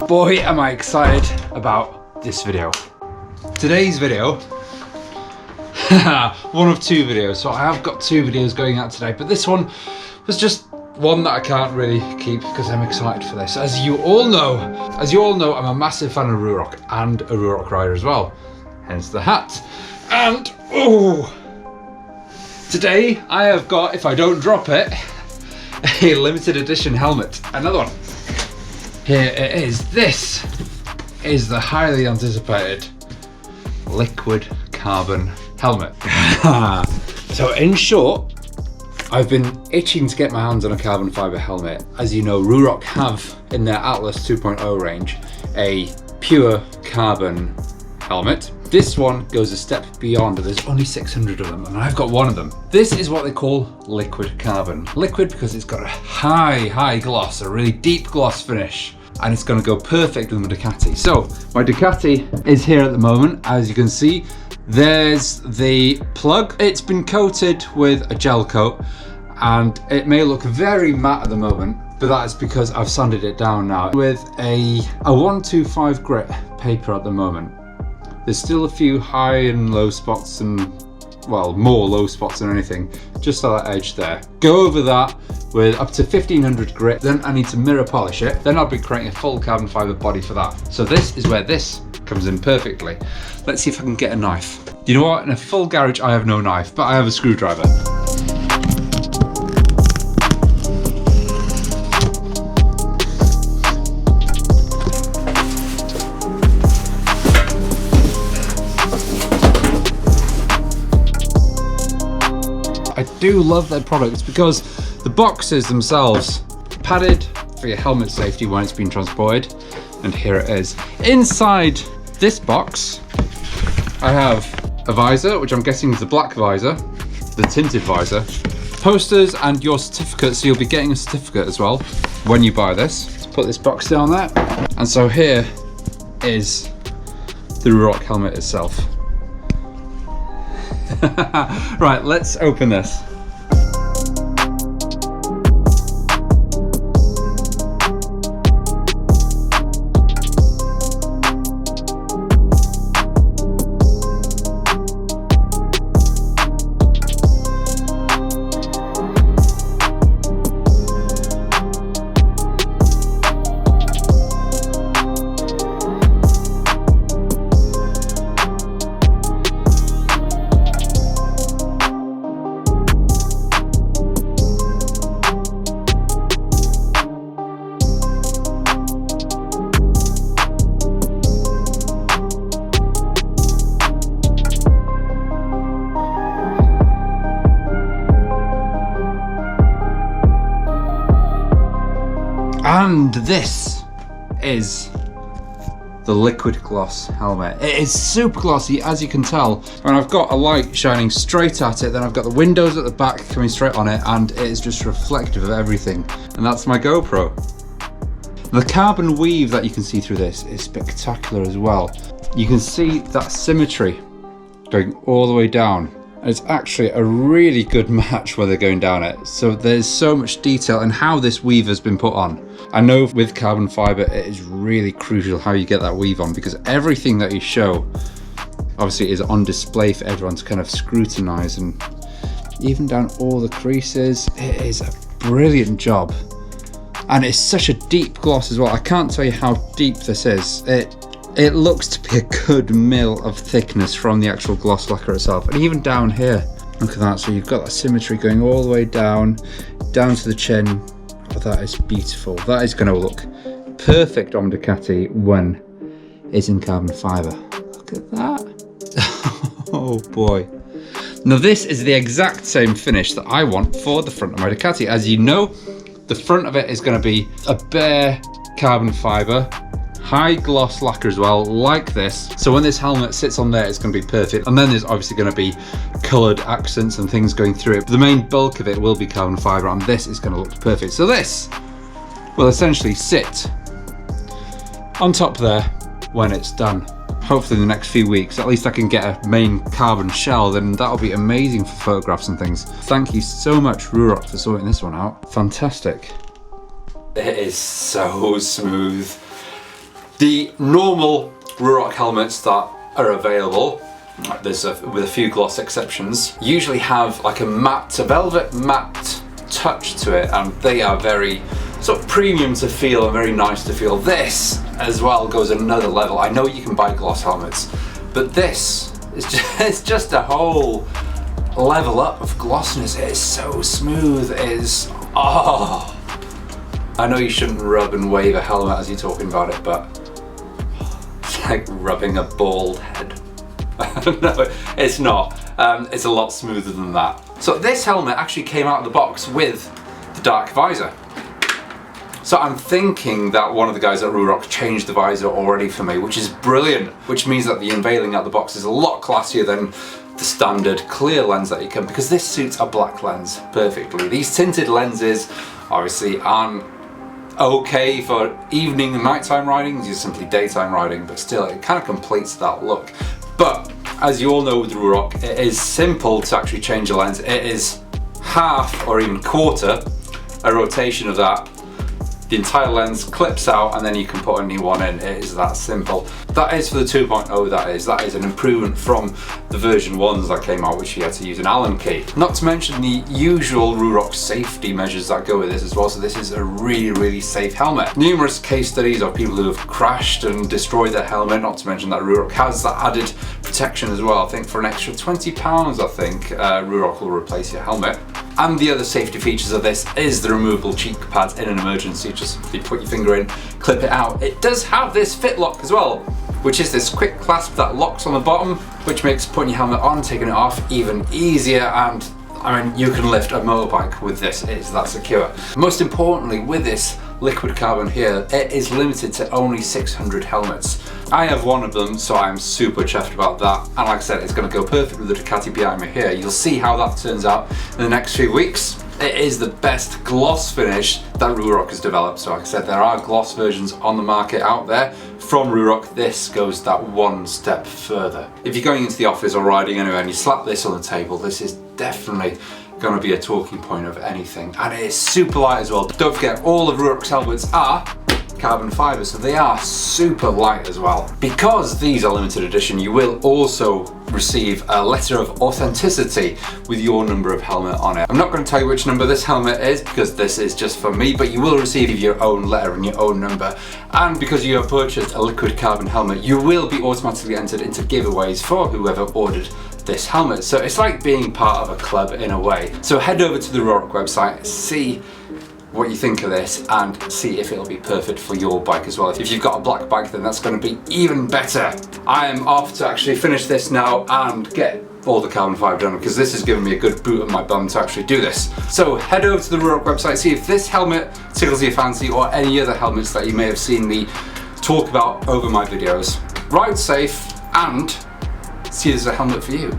Boy, am I excited about this video. Today's video, one of two videos. So I have got two videos going out today, but this one was just one that I can't really keep because I'm excited for this. As you all know, I'm a massive fan of Ruroc and a Ruroc rider as well. Hence the hat. And today I have got, if I don't drop it, a limited edition helmet. Another one. Here it is. This is the highly anticipated liquid carbon helmet. So in short, I've been itching to get my hands on a carbon fiber helmet. As you know, Ruroc have in their Atlas 2.0 range a pure carbon helmet. This one goes a step beyond. There's only 600 of them and I've got one of them. This is what they call liquid carbon. Liquid because it's got a high gloss, a really deep gloss finish, and it's going to go perfect with my Ducati. So my Ducati is here at the moment. As you can see, there's the plug. It's been coated with a gel coat and it may look very matte at the moment, but that is because I've sanded it down now with a 125 grit paper at the moment. There's still a few high and low spots, and well, more low spots than anything, just on that edge there. Go over that with up to 1500 grit, then I need to mirror polish it, then I'll be creating a full carbon fiber body for that. So this is where this comes in perfectly. Let's see if I can get a knife. You know what, in a full garage I have no knife, but I have a screwdriver. I do love their products because the boxes themselves are padded for your helmet safety when it's been transported, and here it is. Inside this box I have a visor, which I'm guessing is the black visor, the tinted visor, posters and your certificate, so you'll be getting a certificate as well when you buy this. Let's put this box down there, and so here is the Ruroc helmet itself. Right, let's open this. And this is the liquid gloss helmet. It is super glossy, as you can tell. And I've got a light shining straight at it, then I've got the windows at the back coming straight on it, and it is just reflective of everything. And that's my GoPro. The carbon weave that you can see through this is spectacular as well. You can see that symmetry going all the way down. And it's actually a really good match where they're going down it. So there's so much detail in how this weave has been put on. I know with carbon fiber, it is really crucial how you get that weave on, because everything that you show obviously is on display for everyone to kind of scrutinize, and even down all the creases. It is a brilliant job. And it's such a deep gloss as well. I can't tell you how deep this is. It looks to be a good mil of thickness from the actual gloss lacquer itself. And even down here, look at that. So you've got that symmetry going all the way down to the chin. Oh, that is beautiful. That is going to look perfect on Ducati when it's in carbon fiber. Look at that. Oh boy. Now this is the exact same finish that I want for the front of my Ducati. As you know, the front of it is going to be a bare carbon fiber, high gloss lacquer as well, like this. So when this helmet sits on there, it's going to be perfect. And then there's obviously going to be coloured accents and things going through it. But the main bulk of it will be carbon fibre, and this is going to look perfect. So this will essentially sit on top there when it's done. Hopefully in the next few weeks, at least I can get a main carbon shell, then that'll be amazing for photographs and things. Thank you so much, Ruroc, for sorting this one out. Fantastic. It is so smooth. The normal Ruroc helmets that are available, with a few gloss exceptions, usually have like a velvet matte touch to it, and they are very sort of premium to feel and very nice to feel. This as well goes another level. I know you can buy gloss helmets, but this is it's just a whole level up of glossiness. It is so smooth. It is, oh, I know you shouldn't rub and wave a helmet as you're talking about it, but it's like rubbing a bald head. No, it's not. It's a lot smoother than that. So this helmet actually came out of the box with the dark visor. So I'm thinking that one of the guys at Ruroc changed the visor already for me, which is brilliant, which means that the unveiling out the box is a lot classier than the standard clear lens that you can, because this suits a black lens perfectly. These tinted lenses obviously aren't okay for evening and nighttime riding, these are simply daytime riding, but still it kind of completes that look. But as you all know with Ruroc, it is simple to actually change the lens. It is half or even quarter a rotation of that. The entire lens clips out and then you can put a new one in. It is that simple. That is for the 2.0, that is an improvement from the version 1s that came out, which you had to use an Allen key. Not to mention the usual Ruroc safety measures that go with this as well, so this is a really, really safe helmet. Numerous case studies of people who have crashed and destroyed their helmet, not to mention that Ruroc has that added protection as well. I think for an extra £20, I think, Ruroc will replace your helmet. And the other safety features of this is the removable cheek pads in an emergency. Just you put your finger in, clip it out. It does have this fit lock as well, which is this quick clasp that locks on the bottom, which makes putting your helmet on, taking it off even easier. And I mean, you can lift a motorbike with this, it is that secure. Most importantly, with this liquid carbon here, it is limited to only 600 helmets. I have one of them, so I'm super chuffed about that. And like I said, it's going to go perfect with the Ducati behind me here. You'll see how that turns out in the next few weeks. It is the best gloss finish that Ruroc has developed. So like I said, there are gloss versions on the market out there from Ruroc. This goes that one step further. If you're going into the office or riding anywhere and you slap this on the table, this is definitely going to be a talking point of anything. And it is super light as well. Don't forget, all of Ruroc's helmets are carbon fiber, so they are super light as well. Because these are limited edition, you will also receive a letter of authenticity with your number of helmet on it. I'm not going to tell you which number this helmet is because this is just for me, but you will receive your own letter and your own number. And because you have purchased a liquid carbon helmet, you will be automatically entered into giveaways for whoever ordered this helmet. So it's like being part of a club in a way. So head over to the Ruroc website, see what you think of this, and see if it'll be perfect for your bike as well. If you've got a black bike, then that's going to be even better. I am off to actually finish this now and get all the carbon fiber done, because this has given me a good boot on my bum to actually do this. So head over to the Ruroc website, see if this helmet tickles your fancy or any other helmets that you may have seen me talk about over my videos. Ride safe and see if there's a helmet for you.